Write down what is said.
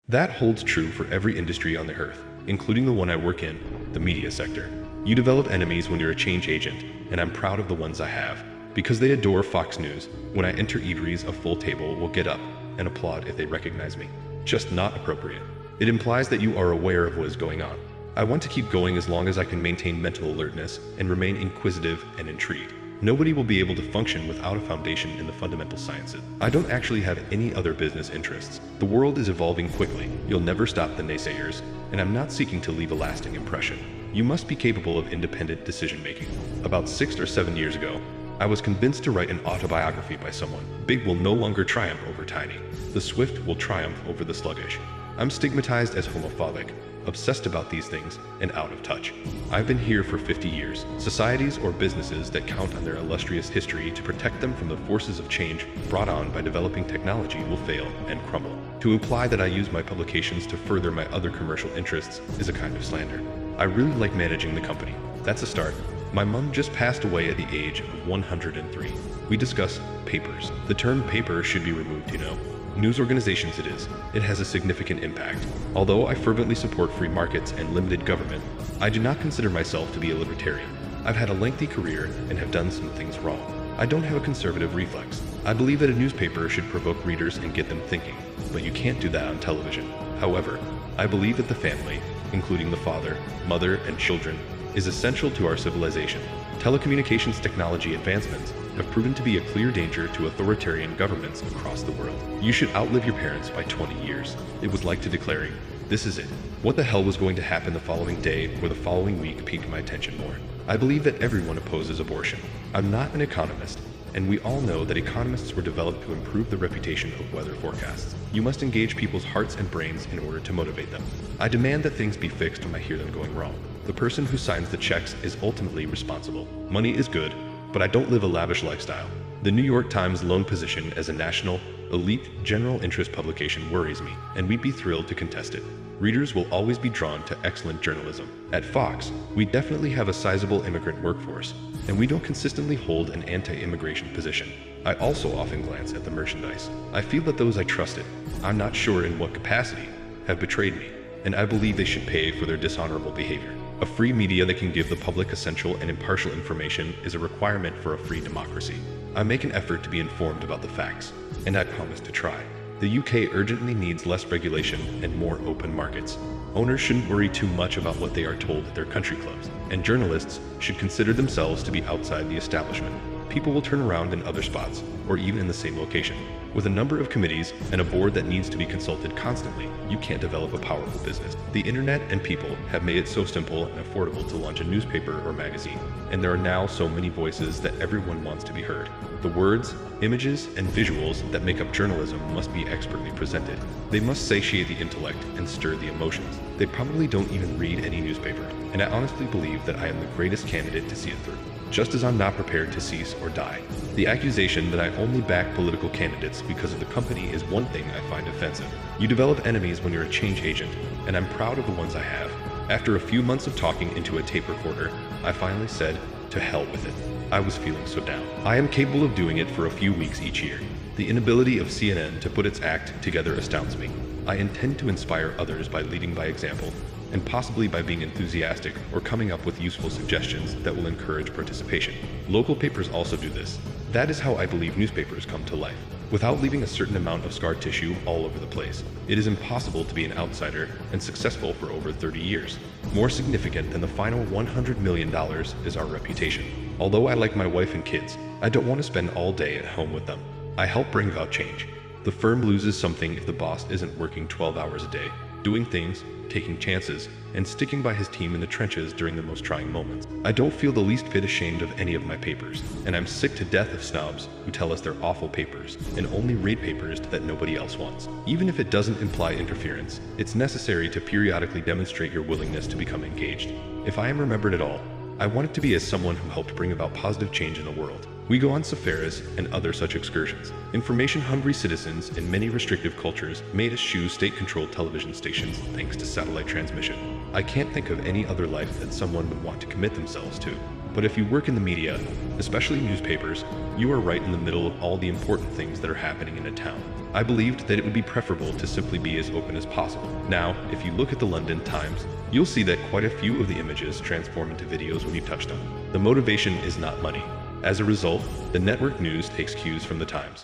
That holds true for every industry on the earth, including the one I work in, the media sector. You develop enemies when you're a change agent, and I'm proud of the ones I have. Because they adore Fox News, when I enter eateries, a full table will get up and applaud if they recognize me. Just not appropriate. It implies that you are aware of what is going on. I want to keep going as long as I can maintain mental alertness and remain inquisitive and intrigued. Nobody will be able to function without a foundation in the fundamental sciences. I don't actually have any other business interests. The world is evolving quickly. You'll never stop the naysayers, and I'm not seeking to leave a lasting impression. You must be capable of independent decision-making. About 6 or 7 years ago, I was convinced to write an autobiography by someone. Big will no longer triumph over tiny. The swift will triumph over the sluggish. I'm stigmatized as homophobic, obsessed about these things, and out of touch. I've been here for 50 years. Societies or businesses that count on their illustrious history to protect them from the forces of change brought on by developing technology will fail and crumble. To imply that I use my publications to further my other commercial interests is a kind of slander. I really like managing the company. That's a start. My mom just passed away at the age of 103. We discuss papers. The term paper should be removed, you know. News organizations it is. It has a significant impact. Although I fervently support free markets and limited government, I do not consider myself to be a libertarian. I've had a lengthy career and have done some things wrong. I don't have a conservative reflex. I believe that a newspaper should provoke readers and get them thinking, but you can't do that on television. However, I believe that the family, including the father, mother, and children, is essential to our civilization. Telecommunications technology advancements have proven to be a clear danger to authoritarian governments across the world. You should outlive your parents by 20 years. It was like to declaring, this is it. What the hell was going to happen the following day or the following week piqued my attention more. I believe that everyone opposes abortion. I'm not an economist, and we all know that economists were developed to improve the reputation of weather forecasts. You must engage people's hearts and brains in order to motivate them. I demand that things be fixed when I hear them going wrong. The person who signs the checks is ultimately responsible. Money is good, but I don't live a lavish lifestyle. The New York Times' lone position as a national, elite, general interest publication worries me, and we'd be thrilled to contest it. Readers will always be drawn to excellent journalism. At Fox, we definitely have a sizable immigrant workforce, and we don't consistently hold an anti-immigration position. I also often glance at the merchandise. I feel that those I trusted, I'm not sure in what capacity, have betrayed me, and I believe they should pay for their dishonorable behavior. A free media that can give the public essential and impartial information is a requirement for a free democracy. I make an effort to be informed about the facts, and I promise to try. The UK urgently needs less regulation and more open markets. Owners shouldn't worry too much about what they are told at their country clubs, and journalists should consider themselves to be outside the establishment. People will turn around in other spots, or even in the same location. With a number of committees and a board that needs to be consulted constantly, you can't develop a powerful business. The internet and people have made it so simple and affordable to launch a newspaper or magazine, and there are now so many voices that everyone wants to be heard. The words, images, and visuals that make up journalism must be expertly presented. They must satiate the intellect and stir the emotions. They probably don't even read any newspaper, and I honestly believe that I am the greatest candidate to see it through. Just as I'm not prepared to cease or die. The accusation that I only back political candidates because of the company is one thing I find offensive. You develop enemies when you're a change agent, and I'm proud of the ones I have. After a few months of talking into a tape recorder, I finally said, to hell with it. I was feeling so down. I am capable of doing it for a few weeks each year. The inability of CNN to put its act together astounds me. I intend to inspire others by leading by example, and possibly by being enthusiastic or coming up with useful suggestions that will encourage participation. Local papers also do this. That is how I believe newspapers come to life. Without leaving a certain amount of scar tissue all over the place, it is impossible to be an outsider and successful for over 30 years. More significant than the final $100 million is our reputation. Although I like my wife and kids, I don't want to spend all day at home with them. I help bring about change. The firm loses something if the boss isn't working 12 hours a day, doing things, taking chances, and sticking by his team in the trenches during the most trying moments. I don't feel the least bit ashamed of any of my papers, and I'm sick to death of snobs who tell us they're awful papers and only read papers that nobody else wants. Even if it doesn't imply interference, it's necessary to periodically demonstrate your willingness to become engaged. If I am remembered at all, I want it to be as someone who helped bring about positive change in the world. We go on safaris and other such excursions. Information-hungry citizens in many restrictive cultures made eschew state-controlled television stations thanks to satellite transmission. I can't think of any other life that someone would want to commit themselves to. But if you work in the media, especially newspapers, you are right in the middle of all the important things that are happening in a town. I believed that it would be preferable to simply be as open as possible. Now, if you look at the London Times, you'll see that quite a few of the images transform into videos when you touch them. The motivation is not money. As a result, the network news takes cues from the Times.